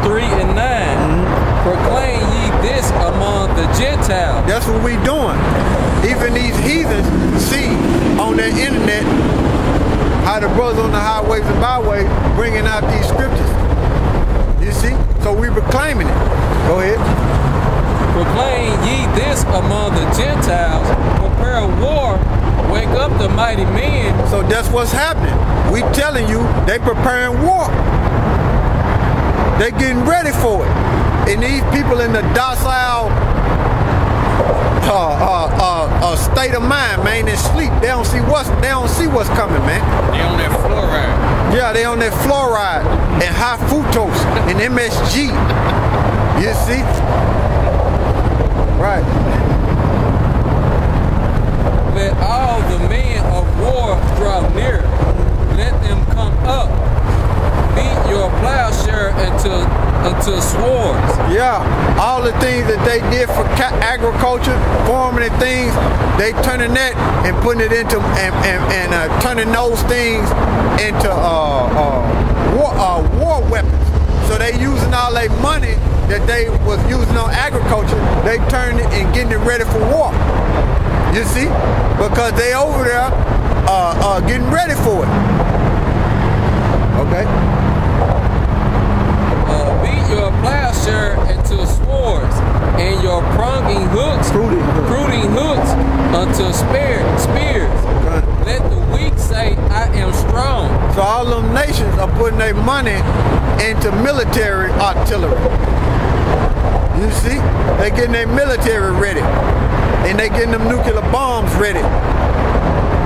3 and 9. Proclaim ye this among the Gentiles. That's what we doing. Even these heathens see on their internet how the brothers on the highways and byways bringing out these scriptures. You see? So we proclaiming it. Go ahead. Proclaim ye this among the Gentiles. Prepare war. Wake up the mighty men. So that's what's happening. We telling you they preparing war. They getting ready for it. And these people in the docile state of mind, man, they sleep. They don't see what's coming, man. They on that fluoride. Yeah, they on that fluoride and high fructose and MSG. You see? Right. Let all the men of war draw near. Let them come up. Beat your plowshare into swords. Yeah, all the things that they did for agriculture, farming and things, they turning that and putting it into and turning those things into war weapons. So they using all their money that they was using on agriculture, they turned it and getting it ready for war. You see, because they over there getting ready for it. Okay. Beat your plowshare into swords, and your pronging hooks, fruiting hooks unto spears. Okay. Let the weak say, I am strong. So all them nations are putting their money into military artillery. You see, they getting their military ready, and they getting them nuclear bombs ready,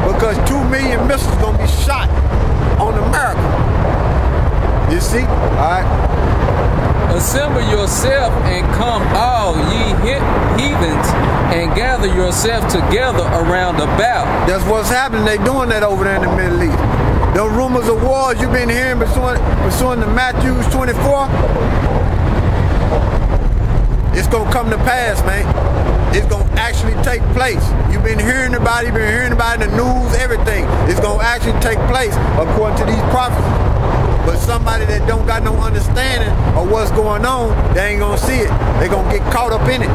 because 2 million missiles gonna be shot on America. You see? Alright. Assemble yourself and come all ye heathens, and gather yourself together around about. That's what's happening. They doing that over there in the Middle East. The rumors of wars you've been hearing pursuing the Matthew 24, it's gonna come to pass, man. It's gonna actually take place. You've been hearing about it, in the news, everything. It's gonna actually take place according to these prophecies. But somebody that don't got no understanding of what's going on, they ain't gonna see it. They gonna get caught up in it.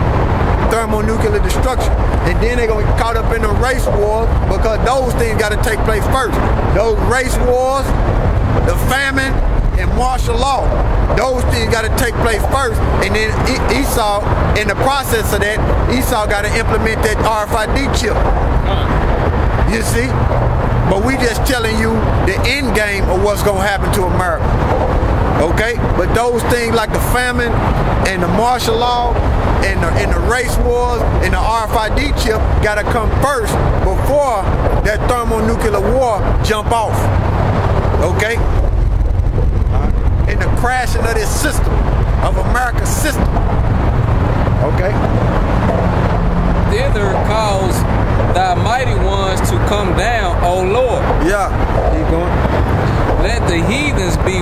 Thermonuclear destruction. And then they gonna get caught up in the race wars, because those things gotta take place first. Those race wars, the famine, and martial law, those things gotta take place first. And then Esau, in the process of that, Esau gotta implement that RFID chip. You see? But we just telling you the end game of what's gonna happen to America. Okay? But those things like the famine and the martial law and the race wars and the RFID chip gotta come first before that thermonuclear war jump off. Okay? And the crashing of this system, of America's system. Okay? Thither cause thy mighty ones to come down, O Lord. Yeah, keep going. Let the heathens be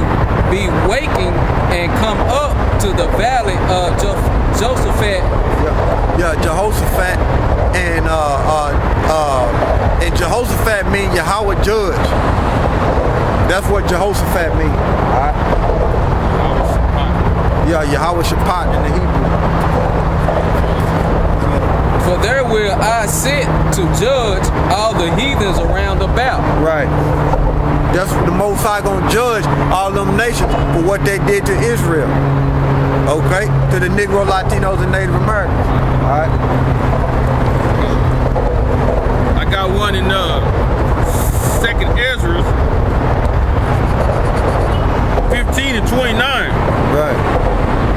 waking and come up to the valley of Jehoshaphat. Yeah, Jehoshaphat, and Jehoshaphat means Yahweh judge. That's what Jehoshaphat means. All right. Yeah, Yahweh Shaphat in the Hebrew. For there will I sit to judge all the heathens around about. Right. That's what the Most High gonna judge all them nations for what they did to Israel. Okay? To the Negro, Latinos, and Native Americans. Alright? I got one in 2nd Esdras 15 and 29. Right.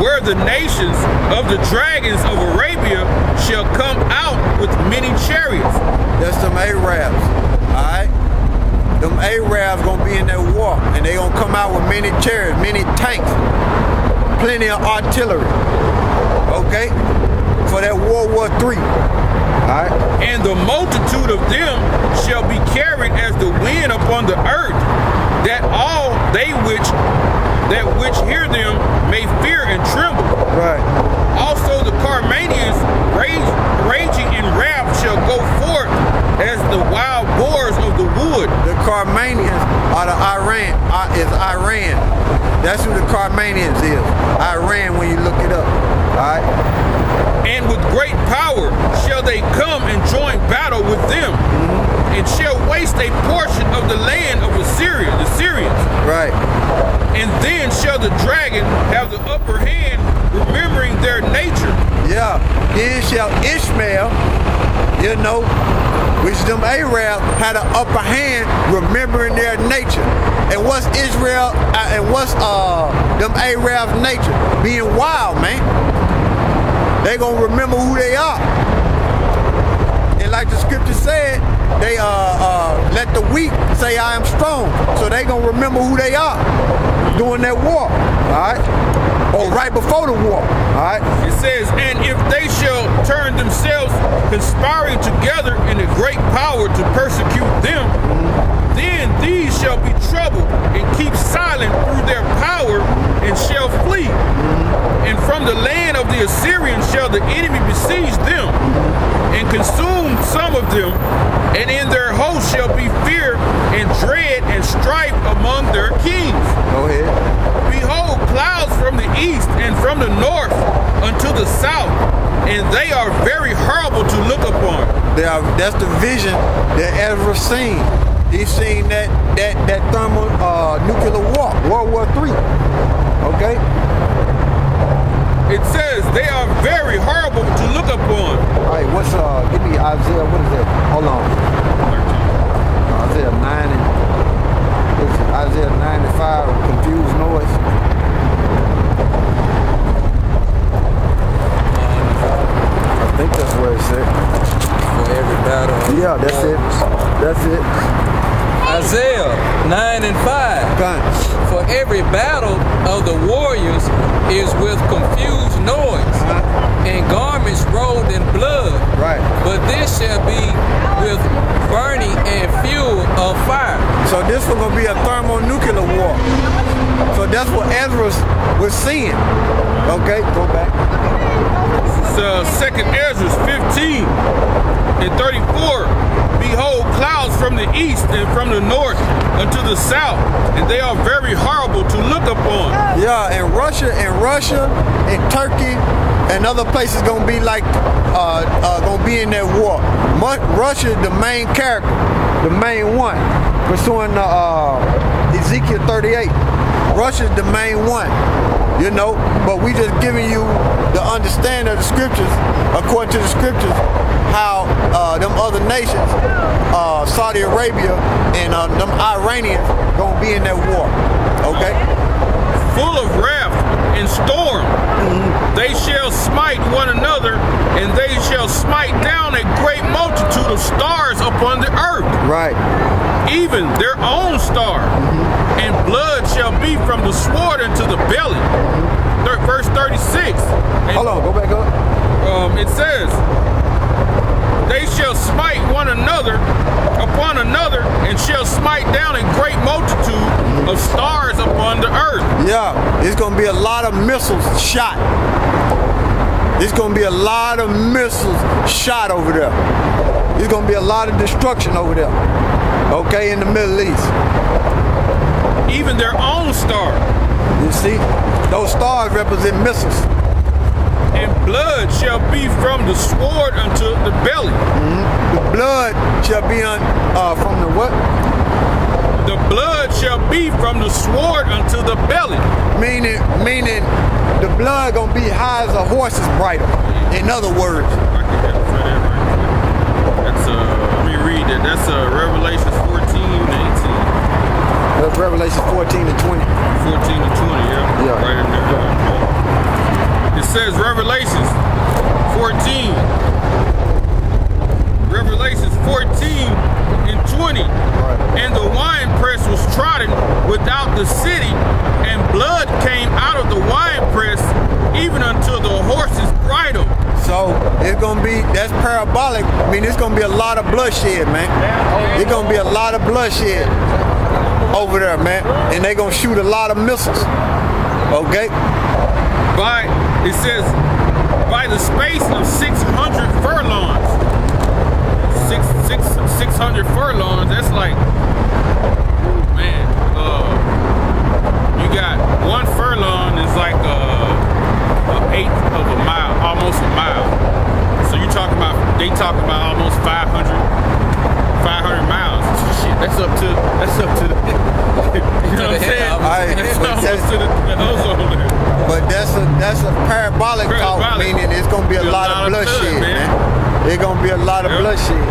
Where the nations of the dragons of Arabia shall come out with many chariots. That's them Arabs, alright? Them Arabs gonna be in that war, and they gonna come out with many chariots, many tanks, plenty of artillery, okay? For that World War III, alright? And the multitude of them shall be carried as the wind upon the earth, that all they which hear them may fear and tremble. Right. Also the Carmanians raging in wrath shall go forth as the wild boars of the wood. The Carmanians are Iran. That's who the Carmanians is. warriors. Iran when you look it up. All right. And with great power shall they come and join battle with them, and shall waste a portion of the land of Assyria, the Syrians. Right. And then shall the dragon have the upper hand, remembering their nature. Yeah. Then shall Ishmael, you know, which them Arabs had an upper hand, remembering their nature. And what's Israel? And what's them Arabs' nature? Being wild, man. They gonna remember who they are. And like the scripture said, they let the weak say I am strong. So they gonna remember who they are during that war. Alright? Or right before the war. Alright? It says, and if they shall turn themselves conspiring together in a great power to persecute them, then these shall be troubled and keep silent through their power and shall flee. And from the land of the Assyrians shall the enemy besiege them and consume some of them, and in their host shall be fear and dread and strife among their kings. Go ahead. Behold, clouds from the east and from the north unto the south, and they are very horrible to look upon. That's the vision that Esdras seen. He seen that thermonuclear war, World War III. Okay? It says they are very horrible to look upon. All right, what's give me Isaiah, what is that? Hold on. Isaiah 9 and what's it? Isaiah 9 and 5, confused noise. I think that's where it said. For every battle. Yeah, that's it. That's it. Isaiah 9 and 5. Gun. For every battle of the warriors is with confused noise, and garments rolled in blood. Right. But this shall be with burning and fuel of fire. So this was gonna be a thermonuclear war. So that's what Esdras was seeing. Okay, go back. It's 2nd Esdras 15 and 34. Behold, clouds from the east and from the north unto the south, and they are very horrible to look upon. Yeah, and Russia and Turkey and other places gonna be like gonna be in that war. Russia is the main character, the main one, pursuing Ezekiel 38. Russia's the main one, you know, but we just giving you the understanding of the scriptures, according to the scriptures, how them other nations, Saudi Arabia and them Iranians gonna be in that war, okay? Full of wrath and storm, they shall smite one another, and they shall smite down a great multitude of stars upon the earth. Right. Even their own star, and blood shall be from the sword into the belly. Verse 36. And, hold on, go back up. It says, they shall smite one another upon another, and shall smite down a great multitude of stars upon the earth. Yeah, it's gonna be a lot of missiles shot. It's gonna be a lot of missiles shot over there. There's gonna be a lot of destruction over there. Okay, in the Middle East. Even their own star. You see, those stars represent missiles. And blood shall be from the sword unto the belly. The blood shall be from the what? The blood shall be from the sword unto the belly. Meaning the blood gonna be high as a horse's bridle. In other words. That's let me read that. That's Revelations 14 and 18. That's Revelation 14 and 20. 14 and 20, yeah. Right in there. It says Revelations 14. Revelations 14 and 20. Right. And the winepress was trodden without the city, and blood came out of the winepress, even unto the horse's bridle. So it's gonna be, that's parabolic. I mean, it's gonna be a lot of bloodshed, man. It's gonna be a lot of bloodshed over there, man. And they gonna shoot a lot of missiles. Okay? It says, by the space of 600 furlongs. 600 furlongs, that's like, man, you got 1 furlong is like an eighth of a mile, almost a mile. So they talking about almost 500 miles. Shit, that's up to the, you know what I'm saying? It's almost to the ozone layer. But that's a parabolic talk, meaning it's gonna be a lot of bloodshed, man. It's gonna be a lot of bloodshed.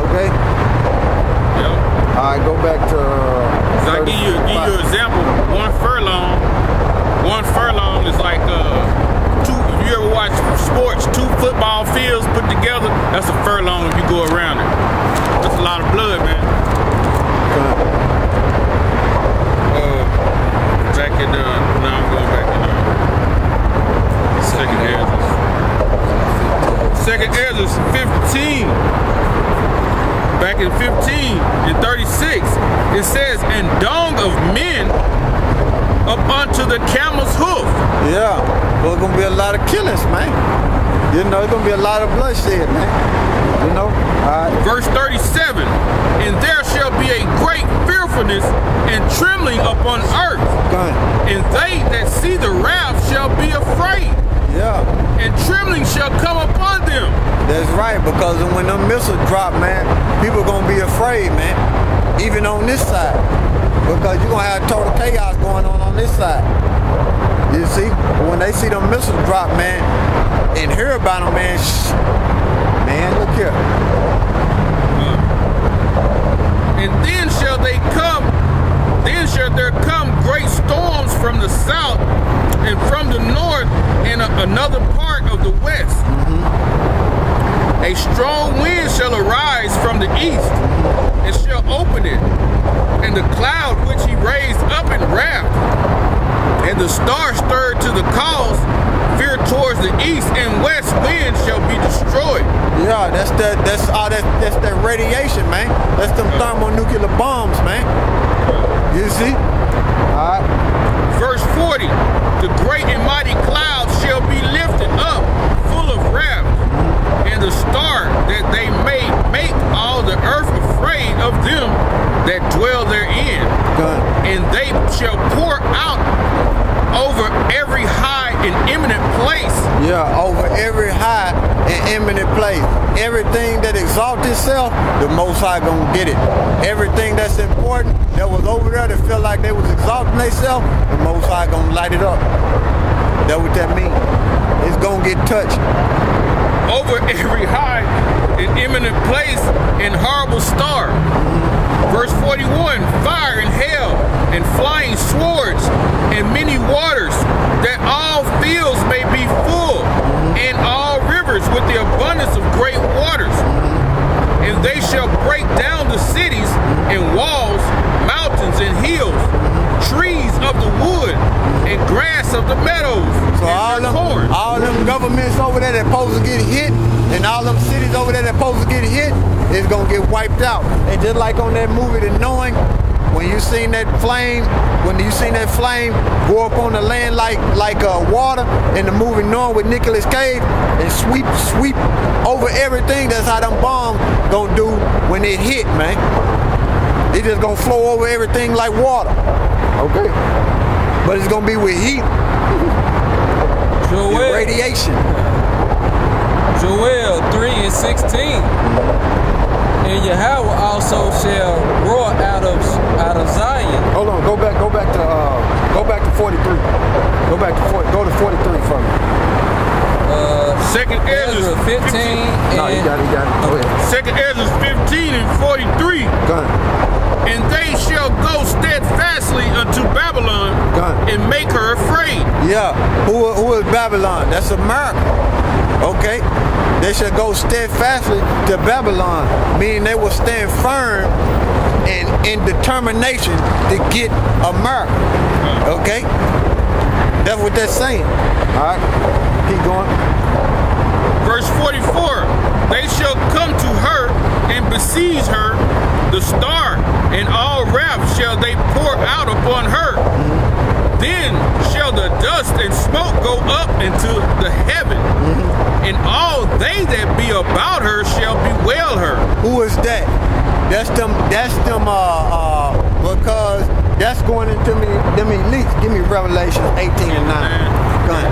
Okay. Yep. All right, go back to. So I give you an example. 1 furlong is like 2. If you ever watch sports, 2 football fields put together, that's a furlong if you go around it. That's a lot of blood, man. Back in now I'm going back in Second Esdras 15. Back in 15 and 36, it says, "And dung of men up unto the camel's hoof." Yeah, well, it's gonna be a lot of killings, man. You know, it's gonna be a lot of bloodshed, man. You know. Verse 37, "And there shall be a great fearfulness and trembling upon earth, and they that see the wrath shall be afraid, Yeah. and trembling shall come upon them." That's right, because when them missiles drop, man, people gonna be afraid, man. Even on this side, because you're gonna have total chaos going on this side. You see, when they see them missiles drop, man, and hear about them, man, man, look here. And then shall there come great storms from the south and from the north and another part of the west. A strong wind shall arise from the east and shall open it, and the cloud which he raised up in wrath, and the star stirred to the cause, veer towards the east and west wind shall be destroyed. Yeah, that's that radiation, man. That's them thermonuclear bombs, man. You see? All right. Verse 40, "The great and mighty cloud shall be lifted up, full of wrath, and the star that they may make all the earth afraid of them that dwell therein. And they shall pour out over every high and eminent place." Yeah, over every high and eminent place. Everything that exalts itself, the Most High gonna get it. Everything that's important that was over there that felt like they was exalting themselves, the Most High gonna light it up. That's what that means. It's gonna get touched. Over every high and eminent place and horrible star. Verse 41, "Fire and hail and flying swords and many waters, that all fields may be full, and all rivers with the abundance of great waters. And they shall break down the cities and walls, mountains and hills, trees of the wood and grass of the meadows, So and corn." all them governments over there that supposed to get hit, and all them cities over there that supposed to get hit, is gonna get wiped out. And just like on that movie, The Knowing, when you seen that flame go up on the land like water in the movie Knowing with Nicolas Cage, and sweep over everything. That's how them bombs gonna do when it hit, man. They just gonna flow over everything like water. Okay, but it's gonna be with heat. Joel, Radiation. Joel 3:16. And Yahweh also shall roar out of Zion. Hold on, go back to 43. Go to 43 for me. Second Esdras 15 and No, you got it. Go ahead. Second Esdras 15 and 43. Go ahead. "And they shall go steadfastly unto Babylon, and make her afraid." Yeah, who is Babylon? That's America. Okay, they shall go steadfastly to Babylon, meaning they will stand firm and in determination to get America. Okay, that's what they're saying. All right, keep going. Verse 44, "They shall come to her and besiege her, the star, and all wrath shall they pour out upon her. Then shall the dust and smoke go up into the heaven, and all they that be about her shall bewail her." Who is that? That's them. Because That's going into me, them elites. Give me Revelation 18 and 9. Gun.